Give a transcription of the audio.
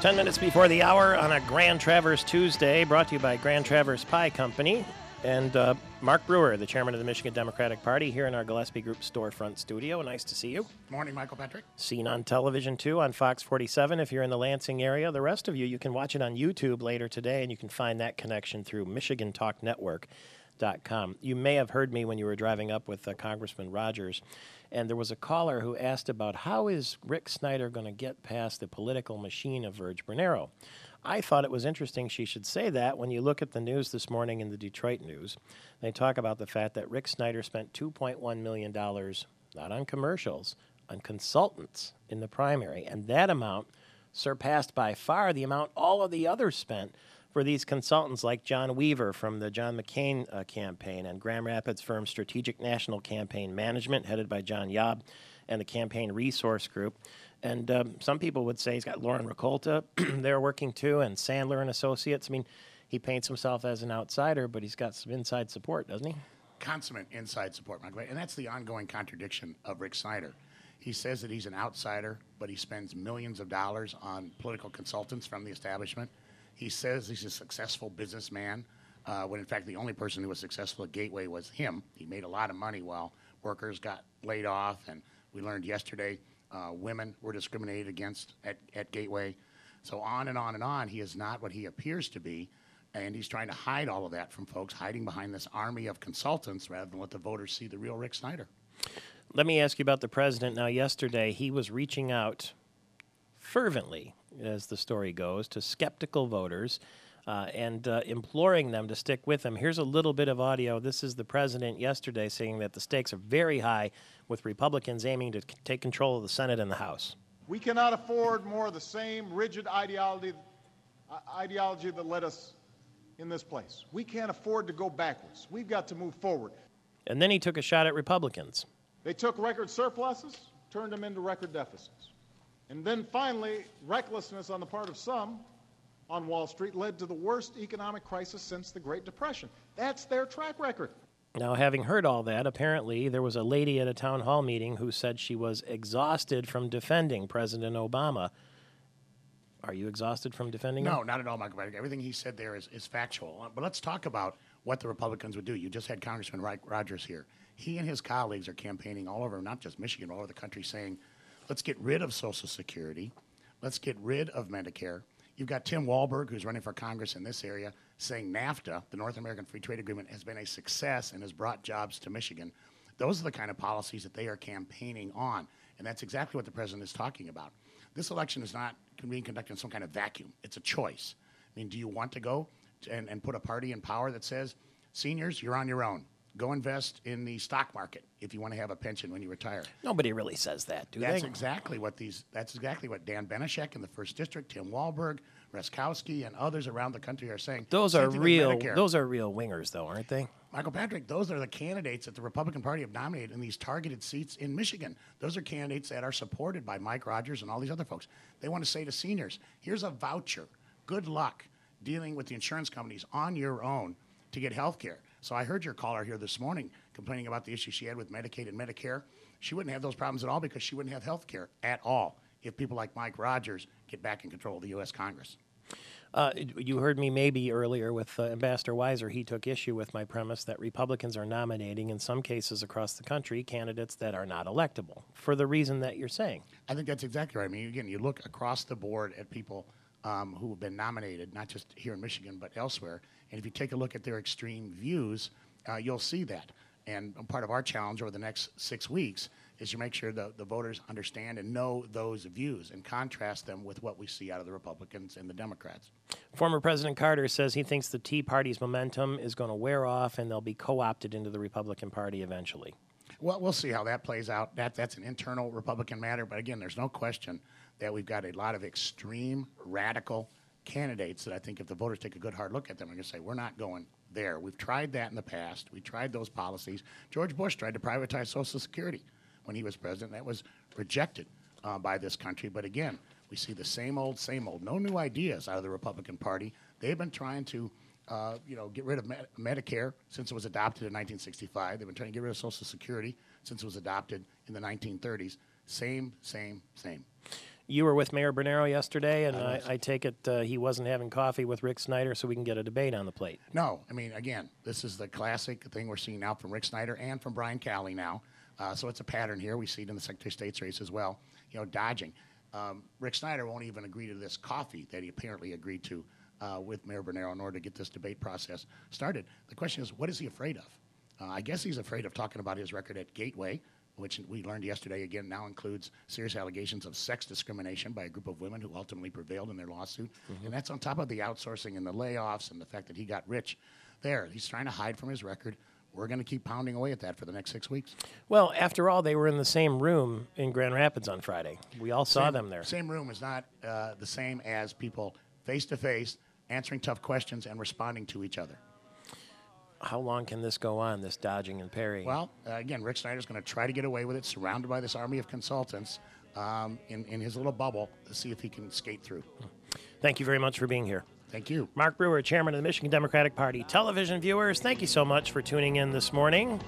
10 minutes before the hour on a Grand Traverse Tuesday, brought to you by Grand Traverse Pie Company. And Mark Brewer, the chairman of the Michigan Democratic Party, here in our Gillespie Group storefront studio. Nice to see you. Morning, Michael Patrick. Seen on television, too, on Fox 47 if you're in the Lansing area. The rest of you, you can watch it on YouTube later today, and you can find that connection through MichiganTalkNetwork.com. You may have heard me when you were driving up with Congressman Rogers, and there was a caller who asked about how is Rick Snyder going to get past the political machine of Verge Bernero. I thought it was interesting she should say that when you look at the news this morning in the Detroit News. They talk about the fact that Rick Snyder spent $2.1 million, not on commercials, on consultants in the primary, and that amount surpassed by far the amount all of the others spent for these consultants like John Weaver from the John McCain campaign and Grand Rapids firm Strategic National Campaign Management, headed by John Yob, and the Campaign Resource Group. And some people would say he's got Lauren Ricolta there working too, and Sandler and Associates. I mean, he paints himself as an outsider, but he's got some inside support, doesn't he? Consummate inside support, Michael. And that's the ongoing contradiction of Rick Snyder. He says that he's an outsider, but he spends millions of dollars on political consultants from the establishment. He says he's a successful businessman, when in fact the only person who was successful at Gateway was him. He made a lot of money while workers got laid off, and we learned yesterday women were discriminated against at Gateway. So on and on and on. He is not what he appears to be, and he's trying to hide all of that from folks, hiding behind this army of consultants rather than let the voters see the real Rick Snyder. Let me ask you about the president. Now, yesterday he was reaching out fervently, as the story goes, to skeptical voters and imploring them to stick with him. Here's a little bit of audio. This is the president yesterday saying that the stakes are very high with Republicans aiming to take control of the Senate and the House. We cannot afford more of the same rigid ideology that led us in this place. We can't afford to go backwards. We've got to move forward. And then he took a shot at Republicans. They took record surpluses, turned them into record deficits. And then finally, recklessness on the part of some on Wall Street led to the worst economic crisis since the Great Depression. That's their track record. Now, having heard all that, apparently there was a lady at a town hall meeting who said she was exhausted from defending President Obama. Are you exhausted from defending him? No, not at all, Michael. Everything he said there is factual. But let's talk about what the Republicans would do. You just had Congressman Rogers here. He and his colleagues are campaigning all over, not just Michigan, all over the country, saying, let's get rid of Social Security. Let's get rid of Medicare. You've got Tim Walberg, who's running for Congress in this area, saying NAFTA, the North American Free Trade Agreement, has been a success and has brought jobs to Michigan. Those are the kind of policies that they are campaigning on, and that's exactly what the president is talking about. This election is not being conducted in some kind of vacuum. It's a choice. I mean, do you want to go and put a party in power that says, seniors, you're on your own. Go invest in the stock market if you want to have a pension when you retire. Nobody really says that, do That's they? exactly what Dan Benishek in the 1st District, Tim Walberg, Reskowski, and others around the country are saying. Those are real wingers, though, aren't they? Michael Patrick, those are the candidates that the Republican Party have nominated in these targeted seats in Michigan. Those are candidates that are supported by Mike Rogers and all these other folks. They want to say to seniors, here's a voucher. Good luck dealing with the insurance companies on your own to get health care. So I heard your caller here this morning complaining about the issue she had with Medicaid and Medicare. She wouldn't have those problems at all because she wouldn't have health care at all if people like Mike Rogers get back in control of the U.S. Congress. You heard me maybe earlier with Ambassador Weiser. He took issue with my premise that Republicans are nominating, in some cases across the country, candidates that are not electable for the reason that you're saying. I think that's exactly right. I mean, again, you look across the board at people who have been nominated, not just here in Michigan, but elsewhere. And if you take a look at their extreme views, you'll see that. And part of our challenge over the next 6 weeks is to make sure the voters understand and know those views and contrast them with what we see out of the Republicans and the Democrats. Former President Carter says he thinks the Tea Party's momentum is going to wear off and they'll be co-opted into the Republican Party eventually. Well, we'll see how that plays out. That's an internal Republican matter. But again, there's no question that we've got a lot of extreme, radical candidates that I think if the voters take a good hard look at them, are going to say, we're not going there. We've tried that in the past. We tried those policies. George Bush tried to privatize Social Security when he was president. That was rejected by this country. But again, we see the same old, no new ideas out of the Republican Party. They've been trying to get rid of Medicare since it was adopted in 1965. They've been trying to get rid of Social Security since it was adopted in the 1930s. Same. You were with Mayor Bernero yesterday, and I take it he wasn't having coffee with Rick Snyder so we can get a debate on the plate. No, I mean, again, this is the classic thing we're seeing now from Rick Snyder and from Brian Calley now. So it's a pattern here. We see it in the Secretary of State's race as well, dodging. Rick Snyder won't even agree to this coffee that he apparently agreed to with Mayor Bernero in order to get this debate process started. The question is, what is he afraid of? I guess he's afraid of talking about his record at Gateway, which we learned yesterday again now includes serious allegations of sex discrimination by a group of women who ultimately prevailed in their lawsuit. And that's on top of the outsourcing and the layoffs and the fact that he got rich there. He's trying to hide from his record. We're going to keep pounding away at that for the next 6 weeks. Well, after all, they were in the same room in Grand Rapids on Friday. We all saw them there. Same room is not the same as people face-to-face answering tough questions and responding to each other. How long can this go on, this dodging and parrying? Well, again, Rick Snyder's going to try to get away with it, surrounded by this army of consultants in his little bubble to see if he can skate through. Thank you very much for being here. Thank you. Mark Brewer, Chairman of the Michigan Democratic Party. Television viewers, thank you so much for tuning in this morning.